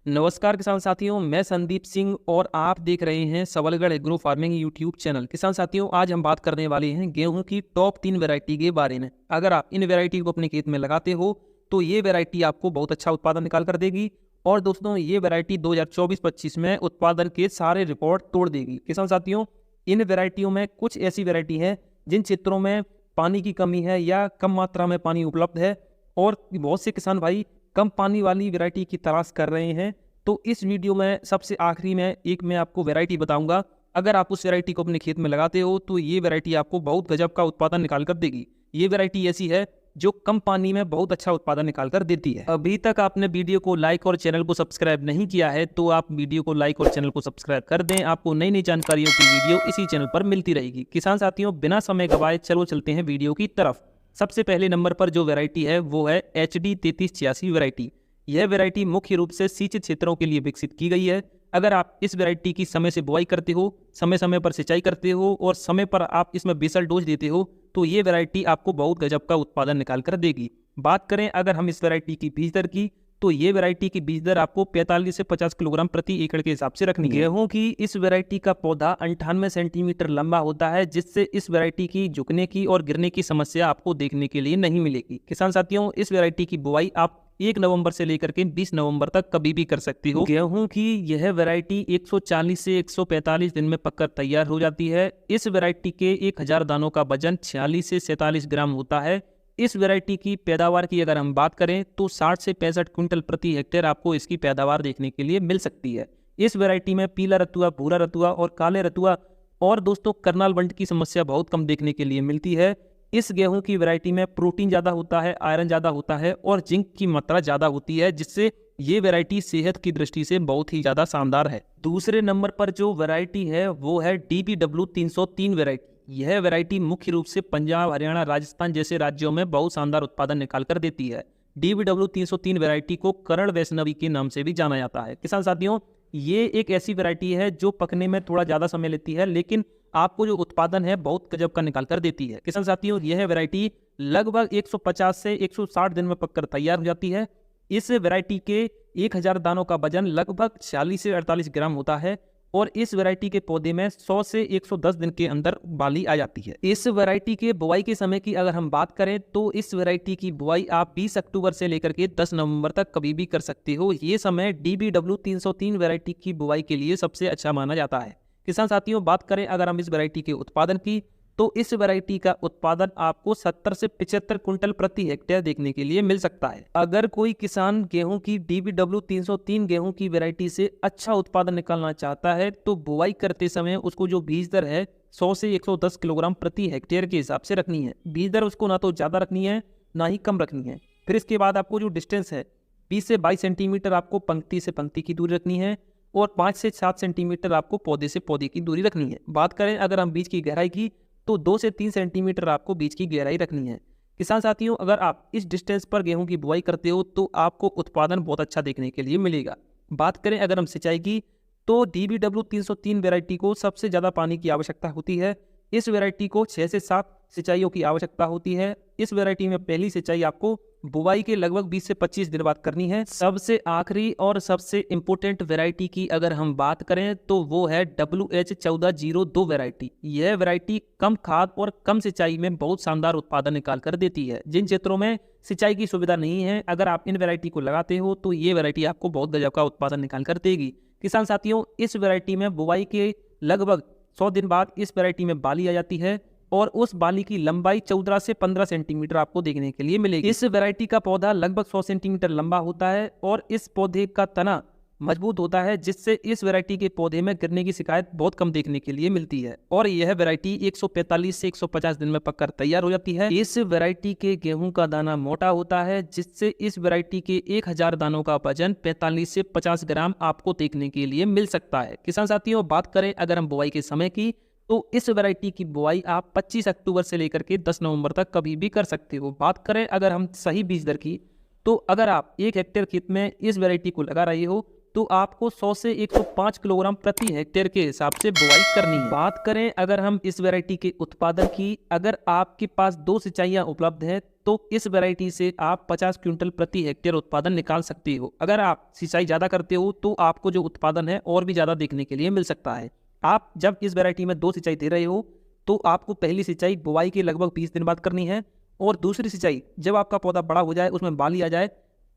नमस्कार किसान साथियों, मैं संदीप सिंह और आप देख रहे हैं Sabalgarh agro farming YouTube channel. किसान साथियों, आज हम बात करने वाले हैं गेहूं की टॉप 3 वैरायटी के बारे में। अगर आप इन वैरायटी को अपने खेत में लगाते हो तो ये वैरायटी आपको बहुत अच्छा उत्पादन निकाल कर देगी। और दोस्तों, ये वैरायटी 2024-25 में उत्पादन के सारे रिकॉर्ड तोड़ देगी। किसान साथियों, इन वैरायटियों में कुछ ऐसी वैरायटी है जिन क्षेत्रों में पानी की कमी है या कम मात्रा में पानी उपलब्ध है और बहुत से किसान भाई कम पानी वाली वैरायटी की तलाश कर रहे हैं। तो इस वीडियो में सबसे आखिरी में मैं आपको वैरायटी बताऊंगा। अगर आप उस वैरायटी को अपने खेत में लगाते हो तो ये वैरायटी आपको बहुत गजब का उत्पादन निकाल कर देगी। ये वैरायटी ऐसी है जो कम पानी में बहुत अच्छा उत्पादन निकाल कर देती है। अभी तक आपने वीडियो को लाइक और चैनल को सब्सक्राइब नहीं किया है तो आप वीडियो को लाइक और चैनल को सब्सक्राइब कर दें। आपको नई नई जानकारियों की वीडियो इसी चैनल पर मिलती रहेगी। किसान साथियों, बिना समय गवाए चलो चलते हैं वीडियो की तरफ। सबसे पहले नंबर पर जो वैरायटी है वो है HD 3386 वैरायटी। यह वैरायटी मुख्य रूप से सिंचित क्षेत्रों के लिए विकसित की गई है। अगर आप इस वैरायटी की समय से बुआई करते हो, समय समय पर सिंचाई करते हो और समय पर आप इसमें बेसल डोज देते हो तो ये वैरायटी आपको बहुत गजब का उत्पादन निकाल कर देगी। बात करें अगर हम इस वैरायटी की बीज दर की तो ये वैरायटी की बीज दर आपको 45 से 50 किलोग्राम प्रति एकड़ के हिसाब से रखनी है। गेहूं की इस वैरायटी का पौधा 98 सेंटीमीटर लंबा होता है, जिससे इस वैरायटी की झुकने की और गिरने की समस्या आपको देखने के लिए नहीं मिलेगी। किसान साथियों, इस वैरायटी की बुआई आप 1 नवंबर से लेकर के 20 नवंबर तक कभी भी कर सकती हो। गेहूं की यह वैरायटी 140 से 145 दिन में पककर तैयार हो जाती है। इस वैरायटी के 1000 दानों का वजन 46 से 47 ग्राम होता है। इस वैरायटी की पैदावार की अगर हम बात करें तो 60 से 65 क्विंटल प्रति हेक्टेयर आपको इसकी पैदावार देखने के लिए मिल सकती है। इस वैरायटी में पीला रतुआ, भूरा रतुआ और काले रतुआ और दोस्तों करनाल वंट की समस्या बहुत कम देखने के लिए मिलती है। इस गेहूं की वैरायटी में प्रोटीन ज़्यादा होता है, आयरन ज़्यादा होता है और जिंक की मात्रा ज़्यादा होती है, जिससे ये वैरायटी सेहत की दृष्टि से बहुत ही ज़्यादा शानदार है। दूसरे नंबर पर जो वैरायटी है वो है DBW 303 वैरायटी। यह वैरायटी मुख्य रूप से पंजाब, हरियाणा, राजस्थान जैसे राज्यों में बहुत शानदार उत्पादन निकाल कर देती है। DBW 303 वैरायटी को करण वैष्णवी के नाम से भी जाना जाता है। किसान साथियों, ये एक ऐसी वैरायटी है जो पकने में थोड़ा ज़्यादा समय लेती है, लेकिन आपको जो उत्पादन है बहुत गजब का निकाल कर देती है। किसान साथियों, यह वैरायटी लगभग 150 से 160 दिन में पककर तैयार हो जाती है। इस वैरायटी के 1000 दानों का वजन लगभग 40 से 48 ग्राम होता है और इस वैरायटी के पौधे में 100 से 110 दिन के अंदर बाली आ जाती है। इस वैरायटी के बुआई के समय की अगर हम बात करें तो इस वैरायटी की बुआई आप 20 अक्टूबर से लेकर के 10 नवंबर तक कभी भी कर सकते हो। ये समय DBW 303 वैरायटी की बुआई के लिए सबसे अच्छा माना जाता है। किसान साथियों, बात करें अगर हम इस वैरायटी के उत्पादन की तो इस वैरायटी का उत्पादन आपको 70 से 75 कुंटल प्रति हेक्टेयर देखने के लिए मिल सकता है। अगर कोई किसान गेहूं की DBW 303 गेहूं की वैरायटी से अच्छा उत्पादन निकालना चाहता है तो बुआई करते समय उसको जो बीज दर है 100 से 110 किलोग्राम प्रति हेक्टेयर के हिसाब से रखनी है। बीज दर उसको ना तो ज़्यादा रखनी है ना ही कम रखनी है। फिर इसके बाद आपको जो डिस्टेंस है 20 से 22 सेंटीमीटर आपको पंक्ति से पंक्ति की दूरी रखनी है और 5 से 7 सेंटीमीटर आपको पौधे से पौधे की दूरी रखनी है। बात करें अगर हम बीज की गहराई की तो 2 से 3 सेंटीमीटर आपको बीज की गहराई रखनी है। किसान साथियों, अगर आप इस डिस्टेंस पर गेहूं की बुआई करते हो तो आपको उत्पादन बहुत अच्छा देखने के लिए मिलेगा। बात करें अगर हम सिंचाई की तो DBW 303 वैरायटी को सबसे ज़्यादा पानी की आवश्यकता होती है। इस वैरायटी को 6 से 7 सिंचाइयों की आवश्यकता होती है। इस वैरायटी में पहली सिंचाई आपको बुआई के लगभग 20 से 25 दिन बाद करनी है। सबसे आखिरी और सबसे इम्पोर्टेंट वैरायटी की अगर हम बात करें तो वो है WH 1402 वैरायटी। यह वैरायटी कम खाद और कम सिंचाई में बहुत शानदार उत्पादन निकाल कर देती है। जिन क्षेत्रों में सिंचाई की सुविधा नहीं है, अगर आप इन वैरायटी को लगाते हो तो ये वैरायटी आपको बहुत गजब का उत्पादन निकाल कर देगी। किसान साथियों, इस वैरायटी में बुआई के लगभग 100 दिन बाद इस वैरायटी में बाली आ जाती है और उस बाली की लंबाई 14 से 15 सेंटीमीटर आपको देखने के लिए मिलेगी। इस वैरायटी का पौधा लगभग 100 सेंटीमीटर लंबा होता है और इस पौधे का तना मजबूत होता है, जिससे इस वैरायटी के पौधे में गिरने की शिकायत बहुत कम देखने के लिए मिलती है और यह वैरायटी 145 से 150 दिन में पककर तैयार हो जाती है। इस वैरायटी के गेहूं का दाना मोटा होता है, जिससे इस वैरायटी के 1000 दानों का वजन 45 से 50 ग्राम आपको देखने के लिए मिल सकता है। किसान साथियों, बात करें अगर हम बुआई के समय की तो इस वैरायटी की बुआई आप 25 अक्टूबर से लेकर के 10 नवंबर तक कभी भी कर सकते हो। बात करें अगर हम सही बीज दर की तो अगर आप 1 हेक्टेयर खेत में इस वैरायटी को लगा रहे हो तो आपको 100 से 105 किलोग्राम प्रति हेक्टेयर के हिसाब से बुआई करनी है। बात करें अगर हम इस वैरायटी के उत्पादन की, अगर आपके पास 2 सिंचाइयाँ उपलब्ध हैं तो इस वैरायटी से आप 50 क्विंटल प्रति हेक्टेयर उत्पादन निकाल सकते हो। अगर आप सिंचाई ज़्यादा करते हो तो आपको जो उत्पादन है और भी ज़्यादा देखने के लिए मिल सकता है। आप जब इस वैरायटी में 2 सिंचाई दे रहे हो तो आपको पहली सिंचाई बुआई के लगभग 20 दिन बाद करनी है, और दूसरी सिंचाई जब आपका पौधा बड़ा हो जाए, उसमें बाली आ जाए,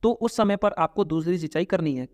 तो उस समय पर आपको दूसरी सिंचाई करनी है।